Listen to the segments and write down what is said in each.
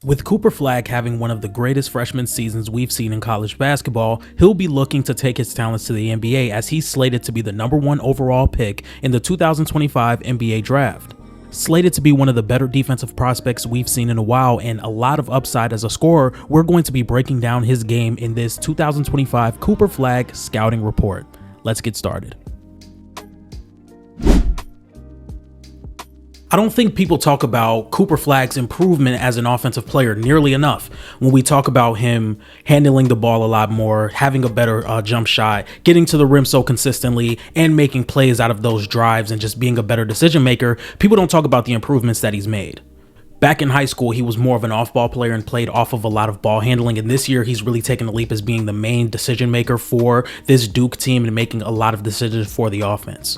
With Cooper Flagg having one of the greatest freshman seasons we've seen in college basketball, he'll be looking to take his talents to the NBA as he's slated to be the #1 overall pick in the 2025 NBA draft. Slated to be one of the better defensive prospects we've seen in a while and a lot of upside as a scorer, we're going to be breaking down his game in this 2025 Cooper Flagg scouting report. Let's get started. I don't think people talk about Cooper Flagg's improvement as an offensive player nearly enough when we talk about him handling the ball a lot more, having a better jump shot, getting to the rim so consistently, and making plays out of those drives and just being a better decision maker. People don't talk about the improvements that he's made. Back in high school, he was more of an off-ball player and played off of a lot of ball handling, and this year he's really taken a leap as being the main decision maker for this Duke team and making a lot of decisions for the offense.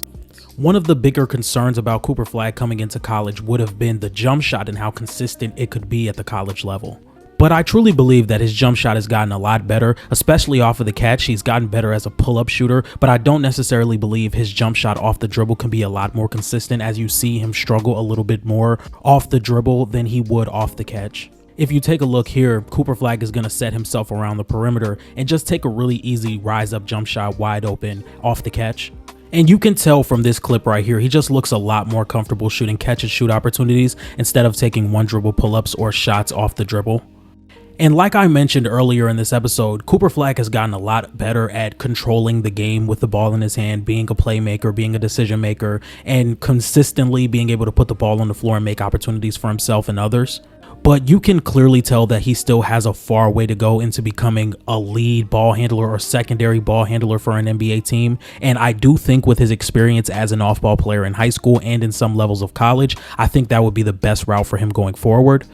One of the bigger concerns about Cooper Flagg coming into college would have been the jump shot and how consistent it could be at the college level. But I truly believe that his jump shot has gotten a lot better, especially off of the catch. He's gotten better as a pull-up shooter, but I don't necessarily believe his jump shot off the dribble can be a lot more consistent, as you see him struggle a little bit more off the dribble than he would off the catch. If you take a look here, Cooper Flagg is going to set himself around the perimeter and just take a really easy rise-up jump shot wide open off the catch. And you can tell from this clip right here, he just looks a lot more comfortable shooting catch and shoot opportunities instead of taking one dribble pull-ups or shots off the dribble. And like I mentioned earlier in this episode, Cooper Flagg has gotten a lot better at controlling the game with the ball in his hand, being a playmaker, being a decision maker, and consistently being able to put the ball on the floor and make opportunities for himself and others. But you can clearly tell that he still has a far way to go into becoming a lead ball handler or secondary ball handler for an NBA team. And I do think with his experience as an off-ball player in high school and in some levels of college, I think that would be the best route for him going forward.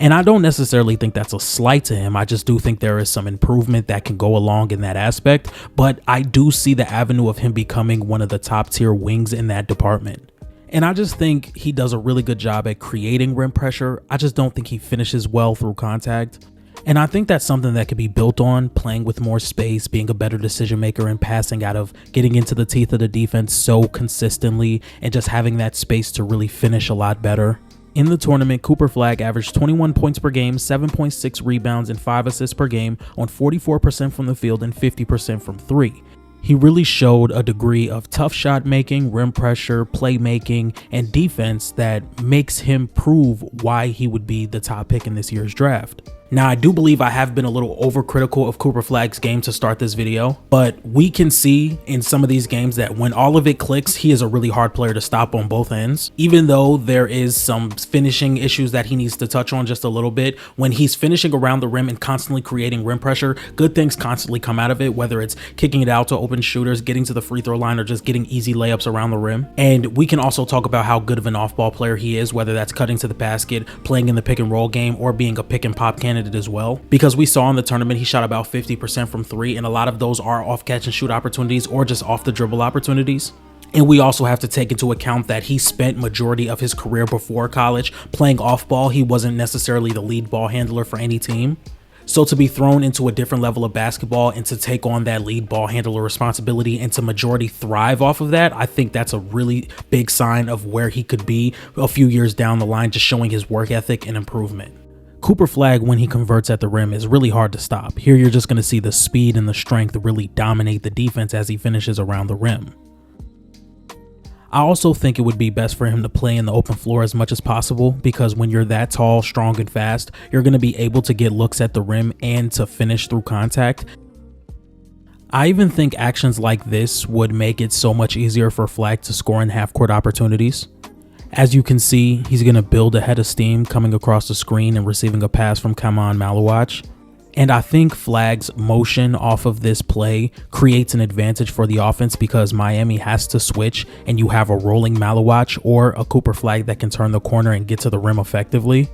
And I don't necessarily think that's a slight to him. I just do think there is some improvement that can go along in that aspect. But I do see the avenue of him becoming one of the top tier wings in that department. And I just think he does a really good job at creating rim pressure. I just don't think he finishes well through contact. And I think that's something that could be built on, playing with more space, being a better decision maker and passing out of getting into the teeth of the defense so consistently and just having that space to really finish a lot better. In the tournament, Cooper Flagg averaged 21 points per game, 7.6 rebounds, and 5 assists per game on 44% from the field and 50% from three. He really showed a degree of tough shot making, rim pressure, playmaking, and defense that makes him prove why he would be the top pick in this year's draft. Now, I do believe I have been a little overcritical of Cooper Flagg's game to start this video, but we can see in some of these games that when all of it clicks, he is a really hard player to stop on both ends. Even though there is some finishing issues that he needs to touch on just a little bit, when he's finishing around the rim and constantly creating rim pressure, good things constantly come out of it, whether it's kicking it out to open shooters, getting to the free throw line, or just getting easy layups around the rim. And we can also talk about how good of an off-ball player he is, whether that's cutting to the basket, playing in the pick and roll game, or being a pick and pop candidate as well, because we saw in the tournament he shot about 50% from three, and a lot of those are off catch and shoot opportunities or just off the dribble opportunities. And we also have to take into account that he spent majority of his career before college playing off ball. He wasn't necessarily the lead ball handler for any team. So to be thrown into a different level of basketball and to take on that lead ball handler responsibility and to majority thrive off of that, I think that's a really big sign of where he could be a few years down the line, just showing his work ethic and improvement. Cooper Flagg, when he converts at the rim, is really hard to stop. Here you're just going to see the speed and the strength really dominate the defense as he finishes around the rim. I also think it would be best for him to play in the open floor as much as possible, because when you're that tall, strong, and fast, you're going to be able to get looks at the rim and to finish through contact. I even think actions like this would make it so much easier for Flagg to score in half-court opportunities. As you can see, he's going to build a head of steam coming across the screen and receiving a pass from Kamon Malawach. And I think Flagg's motion off of this play creates an advantage for the offense because Miami has to switch and you have a rolling Malawach or a Cooper Flagg that can turn the corner and get to the rim effectively.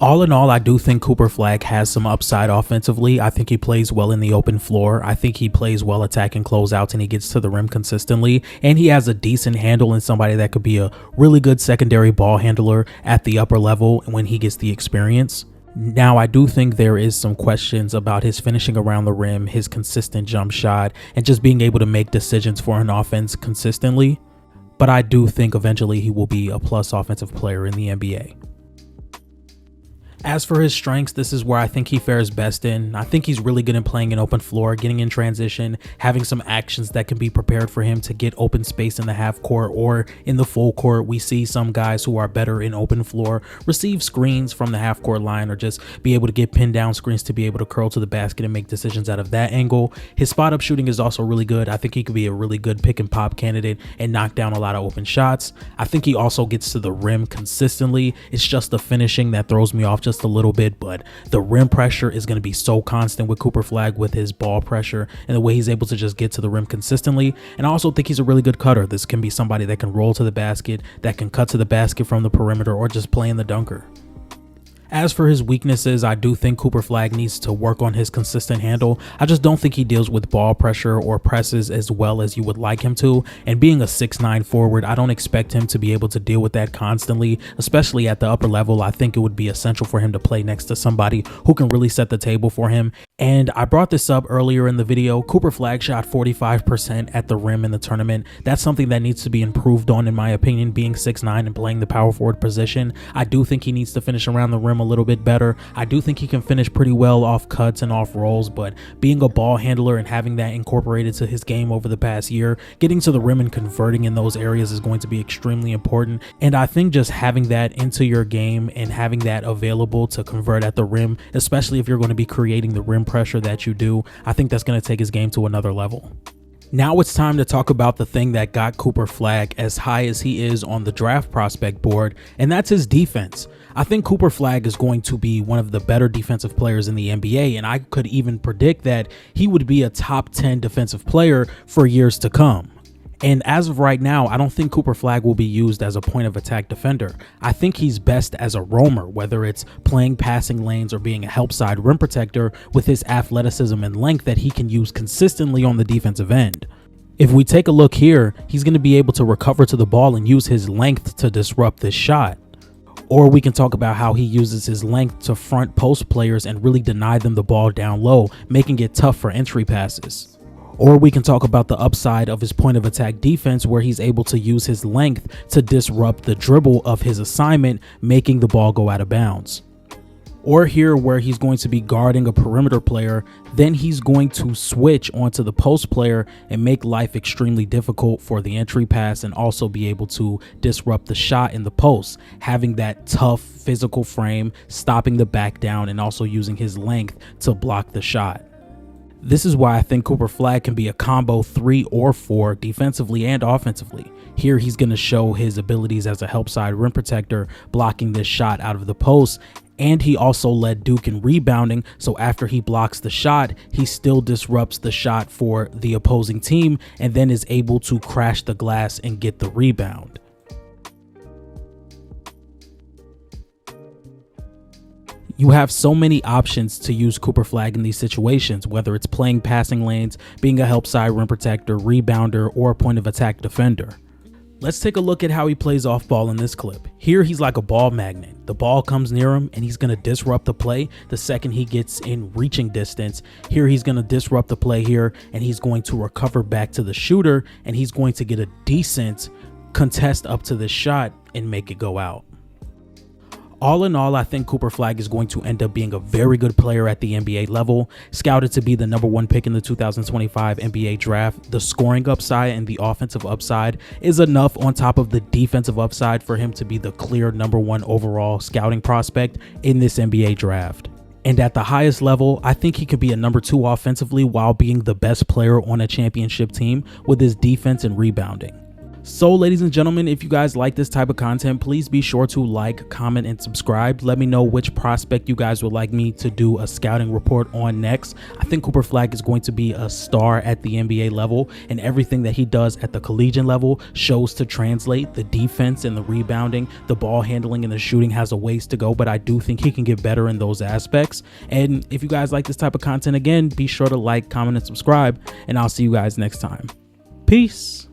All in all, I do think Cooper Flagg has some upside offensively. I think he plays well in the open floor. I think he plays well attacking closeouts and he gets to the rim consistently. And he has a decent handle and somebody that could be a really good secondary ball handler at the upper level when he gets the experience. Now, I do think there is some questions about his finishing around the rim, his consistent jump shot, and just being able to make decisions for an offense consistently. But I do think eventually he will be a plus offensive player in the NBA. As for his strengths, this is where I think he fares best in. I think he's really good in playing an open floor, getting in transition, having some actions that can be prepared for him to get open space in the half court or in the full court. We see some guys who are better in open floor receive screens from the half court line or just be able to get pinned down screens to be able to curl to the basket and make decisions out of that angle. His spot up shooting is also really good. I think he could be a really good pick and pop candidate and knock down a lot of open shots. I think he also gets to the rim consistently. It's just the finishing that throws me off just a little bit, but the rim pressure is going to be so constant with Cooper Flagg with his ball pressure and the way he's able to just get to the rim consistently. And I also think he's a really good cutter. This can be somebody that can roll to the basket, that can cut to the basket from the perimeter, or just play in the dunker. As for his weaknesses, I do think Cooper Flagg needs to work on his consistent handle. I just don't think he deals with ball pressure or presses as well as you would like him to. And being a 6'9" forward, I don't expect him to be able to deal with that constantly, especially at the upper level. I think it would be essential for him to play next to somebody who can really set the table for him. And I brought this up earlier in the video. Cooper Flagg shot 45% at the rim in the tournament. That's something that needs to be improved on, in my opinion, being 6'9" and playing the power forward position. I do think he needs to finish around the rim a little bit better. I do think he can finish pretty well off cuts and off rolls, but being a ball handler and having that incorporated to his game over the past year, getting to the rim and converting in those areas is going to be extremely important. And I think just having that into your game and having that available to convert at the rim, especially if you're going to be creating the rim pressure that you do, I think that's going to take his game to another level. Now it's time to talk about the thing that got Cooper Flagg as high as he is on the draft prospect board, and that's his defense. I think Cooper Flagg is going to be one of the better defensive players in the NBA, and I could even predict that he would be a top 10 defensive player for years to come. And as of right now, I don't think Cooper Flagg will be used as a point of attack defender. I think he's best as a roamer, whether it's playing passing lanes or being a help side rim protector with his athleticism and length that he can use consistently on the defensive end. If we take a look here, he's going to be able to recover to the ball and use his length to disrupt this shot. Or we can talk about how he uses his length to front post players and really deny them the ball down low, making it tough for entry passes. Or we can talk about the upside of his point of attack defense, where he's able to use his length to disrupt the dribble of his assignment, making the ball go out of bounds. Or here, where he's going to be guarding a perimeter player, then he's going to switch onto the post player and make life extremely difficult for the entry pass, and also be able to disrupt the shot in the post, having that tough physical frame, stopping the back down, and also using his length to block the shot. This is why I think Cooper Flagg can be a combo 3 or 4 defensively and offensively. Here he's going to show his abilities as a help side rim protector, blocking this shot out of the post, and he also led Duke in rebounding, so after he blocks the shot, he still disrupts the shot for the opposing team and then is able to crash the glass and get the rebound. You have so many options to use Cooper Flagg in these situations, whether it's playing passing lanes, being a help side rim protector, rebounder, or a point of attack defender. Let's take a look at how he plays off ball in this clip. Here he's like a ball magnet. The ball comes near him and he's going to disrupt the play the second he gets in reaching distance. Here he's going to disrupt the play here, and he's going to recover back to the shooter, and he's going to get a decent contest up to the shot and make it go out. All in all, I think Cooper Flagg is going to end up being a very good player at the NBA level. Scouted to be the #1 pick in the 2025 NBA draft, the scoring upside and the offensive upside is enough on top of the defensive upside for him to be the clear #1 overall scouting prospect in this NBA draft. And at the highest level, I think he could be a #2 offensively while being the best player on a championship team with his defense and rebounding. So ladies and gentlemen, if you guys like this type of content, please be sure to like, comment, and subscribe. Let me know which prospect you guys would like me to do a scouting report on next. I think Cooper Flagg is going to be a star at the NBA level, and everything that he does at the collegiate level shows to translate. The defense and the rebounding, the ball handling, and the shooting has a ways to go, but I do think he can get better in those aspects. And if you guys like this type of content, again, be sure to like, comment, and subscribe, and I'll see you guys next time. Peace.